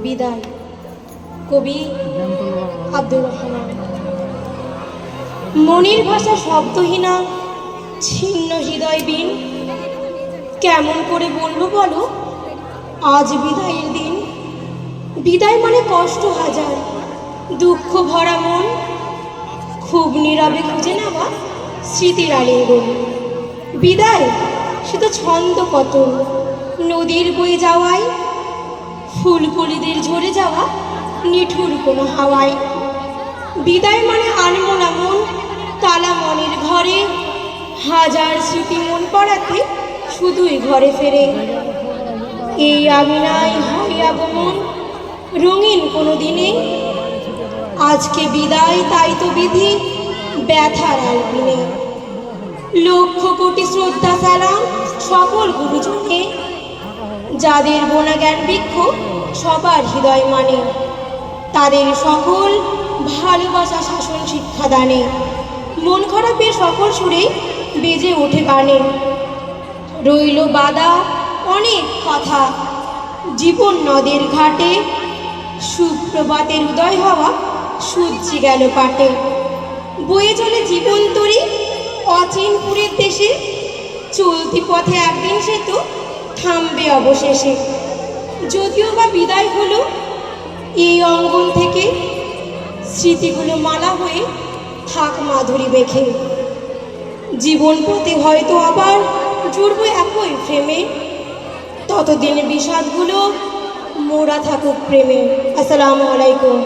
বিদায়। কবি আব্দুর রহমান। মনির ভাষা শব্দহীনা, ছিন্ন হৃদয় বিন। কেমন করে বলবো বলো আজ বিদায়ের দিন। বিদায় মানে কষ্ট হাজার, দুঃখ ভরা মন, খুব নীরবে খুঁজে নেওয়া স্মৃতির আলিঙ্গন। বিদায় সে তো ছন্দ কত, নদীর বয়ে যাওয়ায়, ফুলকলিদের ঝরে যাওয়া নিঠুর কোনো হাওয়ায়। বিদায় মানে আনমনা মন, তালা মনের ঘরে, হাজার স্মৃতি মন পড়াতে শুধুই ঘরে ফেরে। এই আমিনাই হয় আগমন রঙিন কোনো দিনে, আজকে বিদায় তাই তো বিধি ব্যথার আলপিনে। লক্ষ কোটি শ্রদ্ধা সালাম সকল গুরুজনে, যাদের বোনা জ্ঞান বৃক্ষ সবার হৃদয় মানে, তাদের সকল ভালোবাসা শাসন শিক্ষা দানে। মন খারাপের সকল সুরেই বেজে ওঠে গানে। রইল বাদা অনেক কথা জীবন নদের ঘাটে, সুপ্রভাতের উদয় হওয়া সূর্যি গেল পাটে। বয়ে চলে জীবন তরী অচিনপুরের দেশে, চলতি পথে একদিন সে তো থামবে অবশেষে। যদিও বা বিদায় হলো এই অঙ্গন থেকে, স্মৃতিগুলো মালা হয়ে থাক মাধুরী বেখে। জীবন প্রতি হয়তো আবার জুড়ব একই ফ্রেমে, ততদিন বিষাদগুলো মোড়া থাকুক প্রেমে। আসসালামু আলাইকুম।